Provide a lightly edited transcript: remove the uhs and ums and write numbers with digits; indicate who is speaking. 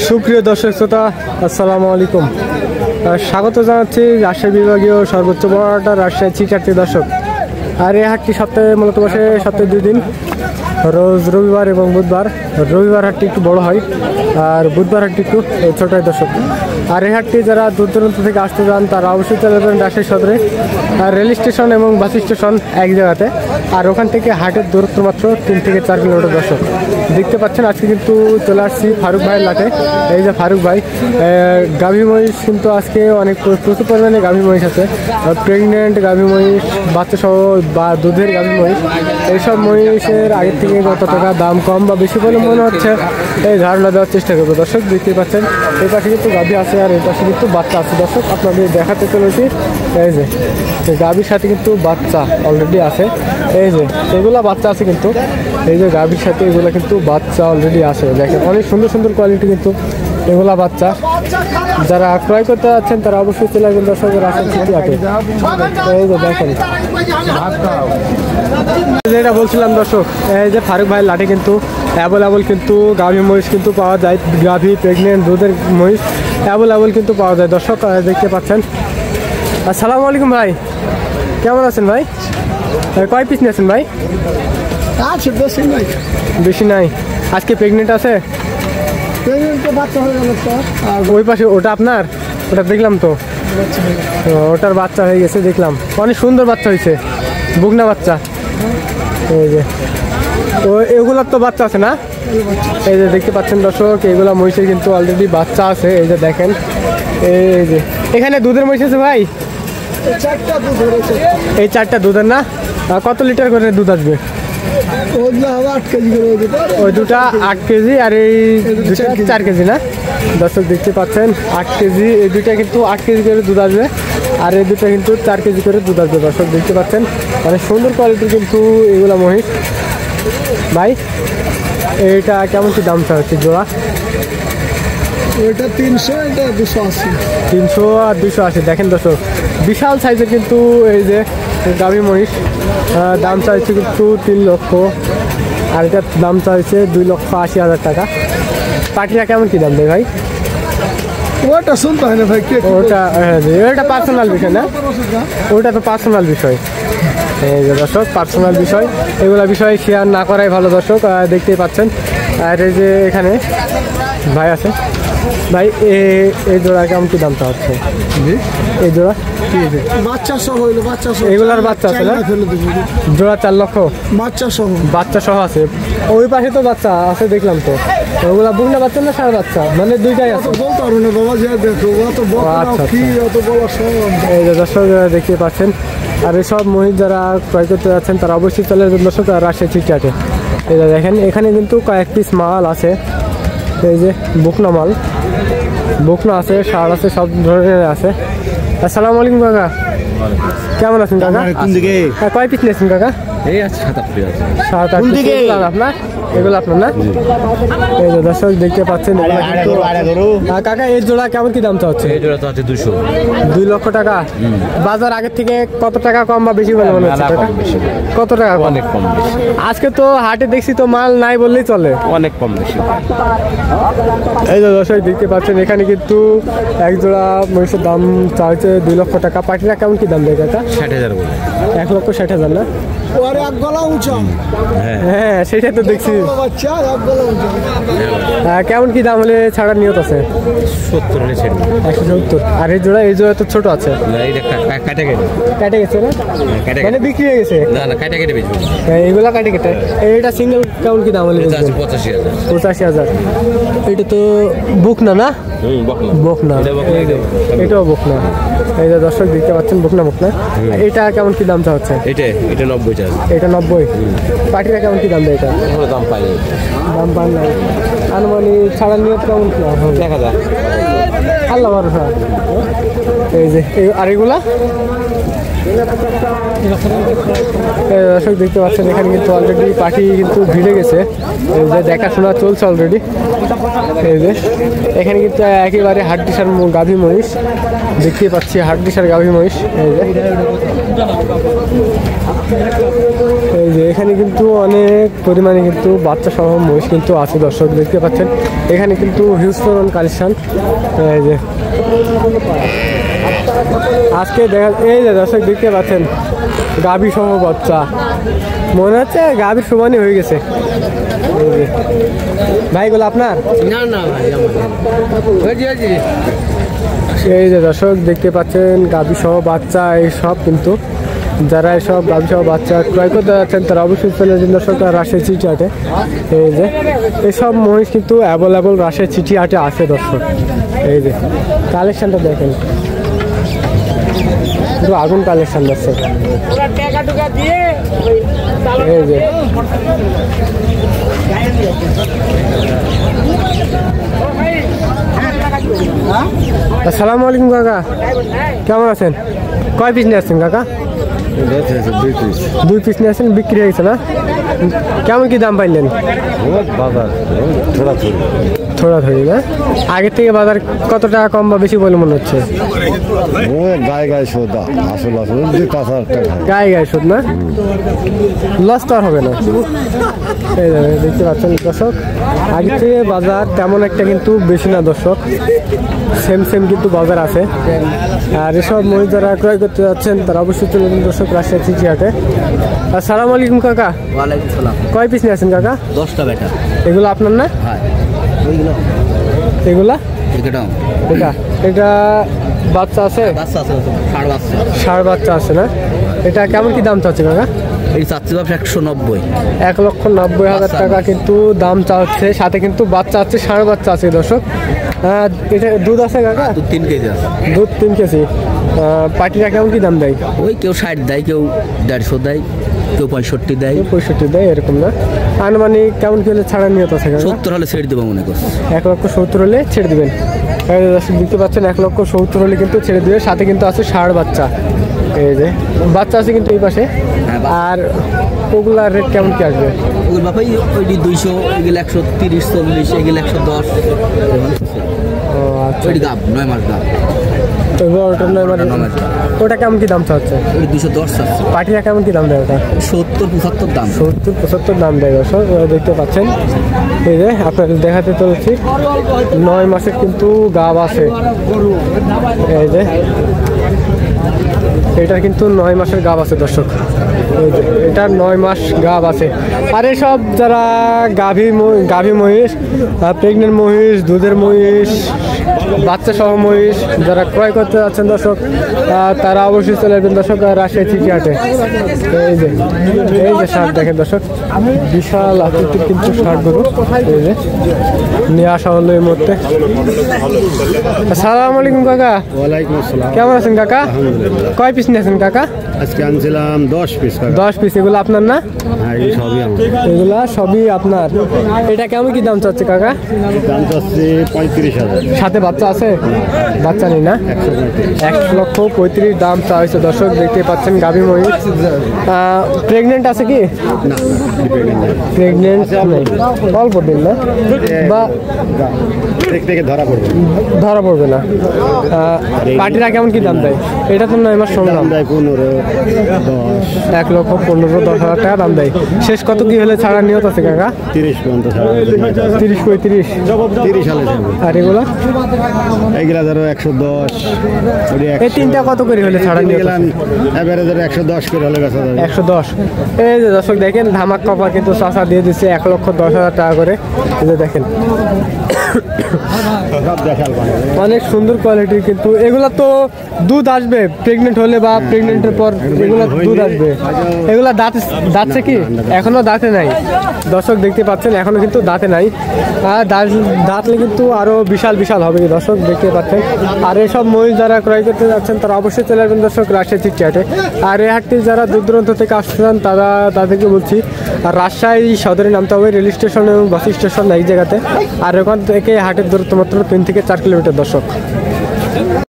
Speaker 1: সুপ্রিয় দর্শক শ্রোতা, আসসালামু আলাইকুম। স্বাগত জানাচ্ছি রাজশাহী বিভাগীয় সর্বোচ্চ বড়টা রাজশাহী চিটারটি দর্শক। আর এই হাটটি সপ্তাহে মূলত বসে সপ্তাহে 2 দিন, রোজ রবিবার এবং বুধবার। রবিবার হাটটি একটু বড় হয় আর বুধবার হাটটি একটু ছোট হয় দর্শক। আর এই হাটটি যারা দূর দূরান্ত থেকে আসতে চান তারা অবশ্যই চলে যাবেন রাজশাহী সদরে। আর রেল স্টেশন এবং বাস স্টেশন এক জায়গাতে। আর ওখান থেকে হাটের দূরত্ব মাত্র 3 থেকে 4 কিলোমিটার দর্শক। দেখতে পাচ্ছেন আজকে কিন্তু চলে আসছি ফারুক ভাইয়ের লাটে। এই যে ফারুক ভাই, গাভী মহিষ কিন্তু আজকে অনেক প্রচুর পরিমাণে গাভী মহিষ আছে। প্রেগনেন্ট গাভী মহিষ, বাচ্চা সহ বা দুধের গাভী মহিষ, এইসব মহিষের আগের থেকে কত টাকা দাম কম বা বেশি বলে মনে হচ্ছে এই ধারণা দেওয়ার চেষ্টা করবো দর্শক। দেখতে পাচ্ছেন এই পাশে কিন্তু গাভী আছে আর এই পাশে কিন্তু বাচ্চা আছে দর্শক। আপনাদের দেখাতে চলেছি এই যে গাভীর সাথে কিন্তু বাচ্চা অলরেডি আছে। এই যে এগুলা বাচ্চা আছে কিন্তু, এই যে গাভীর সাথে এগুলা কিন্তু বাচ্চা অলরেডি আছে। দেখেন অনেক সুন্দর সুন্দর কোয়ালিটি কিন্তু এগুলা বাচ্চা। যারা ক্রয় করতে যাচ্ছেন তারা অবশ্যই চলে আসবেন দর্শকের রাজশাহী সিটি হাটে। এই যে দেখেন যেটা বলছিলাম দর্শক, এই যে ফারুক ভাইয়ের লাটে কিন্তু অ্যাভেলেবল কিন্তু গাভী মহিষ কিন্তু পাওয়া যায়। গাভী প্রেগনেন্ট দুধের মহিষ অ্যাভেলেবল কিন্তু পাওয়া যায় দর্শক। দেখতে পাচ্ছেন। আসসালামু আলাইকুম ভাই, কেমন আছেন ভাই? কয় পিস নিয়েছেন ভাই? বেশি নাই। আজকে প্রেগনেন্ট আছে? ওই পাশে ওটা আপনার? ওটা দেখলাম তো, ওটার বাচ্চা হয়ে গেছে দেখলাম। অনেক সুন্দর বাচ্চা হয়েছে, বুকনা বাচ্চা। এই যে এগুলার তো বাচ্চা আছে না? এই যে দেখতে পাচ্ছেন দর্শক, এগুলা মহিষের কিন্তু অলরেডি বাচ্চা আছে। এই যে দেখেন, এই যে এখানে দুধের মহিষ আছে ভাই। এই 4টা দুধের না? কত লিটার করে দুধ আসবে? ওই দুটা 8 কেজি আর এই দুটা 4 কেজি না দর্শক? দেখতে পাচ্ছেন 8 কেজি, এই দুটা কিন্তু 8 কেজি করে দুধ আসবে আর এই দুটা কিন্তু 4 কেজি করে দুধ আসবে দর্শক। দেখতে পাচ্ছেন অনেক সুন্দর কোয়ালিটির কিন্তু এগুলা মহিষ। ভাই এইটা কেমন কি দাম হচ্ছে জোড়া?
Speaker 2: ওইটা 300, এটা 280।
Speaker 1: 300 আর 280। দেখেন দর্শক বিশাল সাইজের কিন্তু এই যে গাভী মহিষ। দাম চাইছে কিন্তু 3 লক্ষ আর এটার দাম চাইছে 2,80,000 টাকা। পাটিরা কেমন কি দাম দেয় ভাই?
Speaker 2: ওটা শুনতে হয় না ভাই,
Speaker 1: ওটা পার্সোনাল বিষয় না? ওটা তো পার্সোনাল বিষয়। এই যে দর্শক পার্সোনাল বিষয়, এগুলা বিষয় শেয়ার না করাই ভালো দর্শক। দেখতেই পাচ্ছেন। আর এই যে এখানে ভাই আছে। ভাই এই জোড়া কেমন কি দামটা হচ্ছে? এই জোড়া
Speaker 2: বাচ্চা সহ হইলো, বাচ্চা সহ
Speaker 1: এগুলার বাচ্চা আছে না? জোড়া 4 লক্ষ
Speaker 2: বাচ্চা সহ,
Speaker 1: বাচ্চা সহ আছে। ওই পাশে তো বাচ্চা আছে দেখলাম তো। ওগুলা বুকনা বাচ্চা না সারা বাচ্চা? মানে দুইটাই আছে।
Speaker 2: বলতে পারবো না বাবা, যা দেখো অত কি অত বলা সম্ভব।
Speaker 1: এই যে দর্শক দেখতে পাচ্ছেন। আর এইসব মহিষ যারা ক্রয় করতে যাচ্ছেন তারা অবশ্যই চলে যাবেন দর্শক রাজশাহী চিঠি হাটে। এই যে দেখেন এখানে কিন্তু কয়েক পিস মাল আছে। এই যে বুকনা মাল, বুকনা আছে, ষাঁড় আছে, সব ধরনের আছে। আসসালামু আলাইকুম কাকা, কেমন আছেন কাকা? কয় পিস নিয়েছেন কাকা?
Speaker 3: এই আছে
Speaker 1: 7-8 আপনার? এগুলো আপনার না? এই যে দর্শক দেখতে পাচ্ছেন কাকা এর জোড়া কেমন কি দাম হচ্ছে?
Speaker 3: এই জোড়া তো আছে
Speaker 1: 2 লক্ষ টাকা। বাজার আগের থেকে কত টাকা কম বা বেশি বলে মনে হচ্ছে? কত টাকা?
Speaker 3: অনেক কম বেশি।
Speaker 1: আজকে তো হাটে দেখছি তো মাল নাই বললেই চলে,
Speaker 3: অনেক কম বেশি।
Speaker 1: এই যে দর্শক দেখতে পাচ্ছেন এখানে কিন্তু এক জোড়া মহিষের দাম চাইছে 2 লক্ষ টাকা। পাটিরা কেমন কি দাম দেয় কাকা?
Speaker 3: 60,000 বলে।
Speaker 1: 1,60,000 না?
Speaker 2: ওরে এক গলা উঁচা।
Speaker 1: হ্যাঁ সেটাই তো দেখছি।
Speaker 2: বাচ্চা এক গলা উঁচা।
Speaker 1: কেমন কি দাম হলে ছাড়ার নিয়ত আছে?
Speaker 3: 70 হলে ছেড়ে
Speaker 1: 170। আর এই জোড়া তো ছোট আছে, কাটে গেছে না? মানে বিক্রি হয়ে গেছে?
Speaker 3: না কাটে কেটে বেচবো।
Speaker 1: এইগুলা কাটে কেটে। এইটা সিঙ্গেল কেমন কি দাম হলে?
Speaker 3: 85,000।
Speaker 1: 85,000। এটা তো বুকনা না? বকনা, এটাও বকনা। এই যে দর্শক দেখতে পাচ্ছেন বকনা। এটা কেমন কি দামটা হচ্ছে?
Speaker 3: এটা 90 টাকা।
Speaker 1: এটা 90। পাটিরা কেমন কি দাম দেয়? এটা
Speaker 3: দাম পাই,
Speaker 1: দাম পান নাই। আনুমানিক ছাড়ার নিয়ত কেমন কি
Speaker 3: দেখা যায়?
Speaker 1: আল্লাহ ভরসা। এই যে আর এগুলা দর্শক দেখতে পাচ্ছেন এখানে কিন্তু অলরেডি পাখি কিন্তু ভিড়ে গেছে। এই যে দেখাশোনা চলছে অলরেডি। এই যে এখানে কিন্তু একেবারে হাড্ডিসার গাভী মহিষ দেখতে পাচ্ছি, হাড্ডিসার গাভী মহিষ। এই যে এখানে কিন্তু অনেক পরিমাণে কিন্তু বাচ্চা সহ মহিষ কিন্তু আছে দর্শক দেখতে পাচ্ছেন। এখানে কিন্তু হিউজ পরিমাণ কালেকশন। এই যে আজকে দেখা, এই যে দর্শক দেখতে পাচ্ছেন গাভী সহ বাচ্চা, মনে হচ্ছে গাভীর সমানই হয়ে গেছে। ভাইগুলো আপনার?
Speaker 3: না না ভাই
Speaker 1: এই যে দর্শক দেখতে পাচ্ছেন গাভী সহ বাচ্চা এই সব কিন্তু, যারা এসব গাভী সহ বাচ্চা ক্রয় করতে যাচ্ছেন তারা অবশ্যই চলে যান দর্শক রাজশাহী চিঠি হাটে। এই যে এসব মহিষ কিন্তু অ্যাভেলেবল রাজশাহী চিঠি হাটে আছে দর্শক। এই যে কালেকশনটা দেখেন, কিন্তু আগুন কালেকশন দর্শক। এই যে আসসালামু আলাইকুম কাকা, কেমন আছেন? কয় পিস নিয়ে আসছেন কাকা? 2 পিস নিয়ে আসছেন, বিক্রি হয়েছে না? কেমন কি দাম পাইলেন? থোড়া থোড়ি না? আগের থেকে বাজার কত টাকা কম বা বেশি বলে মনে হচ্ছে?
Speaker 2: গায়ে গায়ে শোধ আসল আসল 5,000 টাকা।
Speaker 1: গায়ে গায়ে শোধ না, লস তো আর হবে না। এই দেখতে পাচ্ছেন দর্শক, আগের থেকে বাজার তেমন একটা কিন্তু বেশি না দর্শক, সেম কিন্তু বাজার আছে। আর এসব মহিষ যারা ক্রয় করতে যাচ্ছেন তারা অবশ্যই চলে যান দর্শক রাজশাহী চিঠি হাটে। আসসালামু আলাইকুম কাকা।
Speaker 3: ওয়ালাইকুম সালাম।
Speaker 1: কয় পিস নিয়ে আছেন কাকা?
Speaker 3: 10টা বেটা।
Speaker 1: এগুলো আপনার না?
Speaker 3: হ্যাঁ ওইগুলো
Speaker 1: এগুলা
Speaker 3: এটাও
Speaker 1: এটা বাচ্চা আছে?
Speaker 3: বাচ্চা আছে, ষাঁড় বাচ্চা।
Speaker 1: ষাঁড় বাচ্চা আছে না? এটা কেমন কি দাম চাচ্ছে কাকা?
Speaker 3: এই চাচ্ছি ব্যবসা 190।
Speaker 1: 1,90,000 টাকা কিন্তু দাম চাচ্ছে, সাথে কিন্তু বাচ্চা আছে, ষাঁড় বাচ্চা আছে দর্শক। এটা দুধ আছে কাকা?
Speaker 3: দুধ 3 কেজি আছে।
Speaker 1: দুধ 3 কেজি। পাটিরা কেমন কি দাম দেয়?
Speaker 3: ওই কেউ 60 দেয়, কেউ 150 দেয়, কেউ 65 দেয়,
Speaker 1: 65 দেয়, এরকম না? আনুমানিক কেমন কি হলে ছাড়া নিয়ত আছে কাকা?
Speaker 3: 70 হলে ছেড়ে দেবো মনে করছি।
Speaker 1: 1,70,000 হলে ছেড়ে দিবেন। দর্শক দেখতে পাচ্ছেন 1,70,000 হলে কিন্তু ছেড়ে দিবে, সাথে কিন্তু আছে ষাঁড় বাচ্চা। এই যে বাচ্চা আছে কিন্তু এই পাশে। আর ওগুলার রেট কেমন কি আসবে?
Speaker 3: ওগুলো বাপাই ওইটি 200, এগুলো 130-40, এগুলো 110।
Speaker 1: ও আচ্ছা,
Speaker 3: ওইটি গাব 9 মাস গাব।
Speaker 1: ওটা কেমন কি দাম চাচ্ছে?
Speaker 3: ওই 210 চাচ্ছে।
Speaker 1: পাটিরা কেমন কি দাম দেয় ওটা?
Speaker 3: 70-75 দাম।
Speaker 1: 70-75 দাম দেয় দর্শক, দেখতে পাচ্ছেন। এই যে আপনাদের দেখাতে চলেছি 9 মাসের কিন্তু গাব আছে। এই যে এটা কিন্তু 9 মাসের গাব আছে দর্শক, এটা 9 মাস গাব আছে। আর এসব যারা গাভী মহিষ, প্রেগনেন্ট মহিষ, দুধের মহিষ, বাচ্চা সহ মহিষ যারা ক্রয় করতে যাচ্ছেন দর্শক তারা অবশ্যই চলে আসবেন দর্শক রাজশাহী চিঠি হাটে। এই যে ষাঁড় দেখেন দর্শক, বিশাল আকৃতির কিন্তু ষাঁড় গরু এই যে নিয়ে আসা হলো এই মুহূর্তে। আসসালামু আলাইকুম কাকা।
Speaker 2: ওয়ালাইকুম আসসালাম।
Speaker 1: কেমন আছেন কাকা? কয় পিস নিয়েছেন কাকা?
Speaker 2: আজকে আনছিলাম 10 পিস।
Speaker 1: 10 পিস। এগুলো আপনার না?
Speaker 2: হ্যাঁ এই সবই আমার।
Speaker 1: এগুলা সবই আপনার। এটা কেমন কি দাম চাচ্ছে কাকা?
Speaker 2: দাম চাচ্ছে 35,000।
Speaker 1: সাথে বাচ্চা আছে? বাচ্চা নেই না? 1,35,000 দাম চা হয়েছে দর্শক, দেখতে পাচ্ছেন গাভী মহিষ। প্রেগনেন্ট আছে কি?
Speaker 2: না
Speaker 1: প্রেগনেন্ট নেই, অল্প দিন না, বা
Speaker 2: থেকে
Speaker 1: ধরা পড়বে না। পাটিরা কেমন কি দাম দেয়? এটা তো 9 মাস সংগ্রাম।
Speaker 2: দাম দেয় 15-10।
Speaker 1: 1,15,000-10,000 টাকা দাম দেয়। শেষ কত কি হলে ছাড়ার নিয়ত আছে কাকা?
Speaker 2: 30 পর্যন্ত ছাড়া।
Speaker 1: 30-35।
Speaker 2: 30 সালে ছাড়বো।
Speaker 1: আর এগুলো
Speaker 2: এইগুলা ধরো 110।
Speaker 1: এই তিনটা কত করে হলে ছাড়া নিয়ত আছে?
Speaker 2: এবারে ধরো 110 করে হলে বেচা যাবে।
Speaker 1: 110। এই যে দর্শক দেখেন ধামাক কপা কিন্তু চাষা দিয়ে দিচ্ছে 1,10,000 টাকা করে। এই যে দেখেন অনেক সুন্দর কোয়ালিটির কিন্তু এগুলা তো দুধ আসবে প্রেগনেন্ট হলে বা প্রেগনেন্টের পর এগুলা দুধ আসবে। এগুলা দাঁতছে কি? এখনো দাঁতে নাই দর্শক, দেখতে পাচ্ছেন এখনো কিন্তু দাঁতে নাই। আর দাঁতলে কিন্তু আরো বিশাল হবে দর্শক, দেখতে পাচ্ছেন। আর এসব মহিষ যারা ক্রয় করতে যাচ্ছেন তারা অবশ্যই চলে আসবেন দর্শক রাজশাহী চিঠি হাটে। আর এই হাটটি যারা দূর দূরান্ত থেকে আসছেন তাদেরকে বলছি রাজশাহী সদরে নামতে হবে, রেল স্টেশন এবং বাস স্টেশন এক জায়গাতে। আর ওখান থেকে হাটের দূরত্ব মাত্র 3 থেকে 4 কিলোমিটার দর্শক।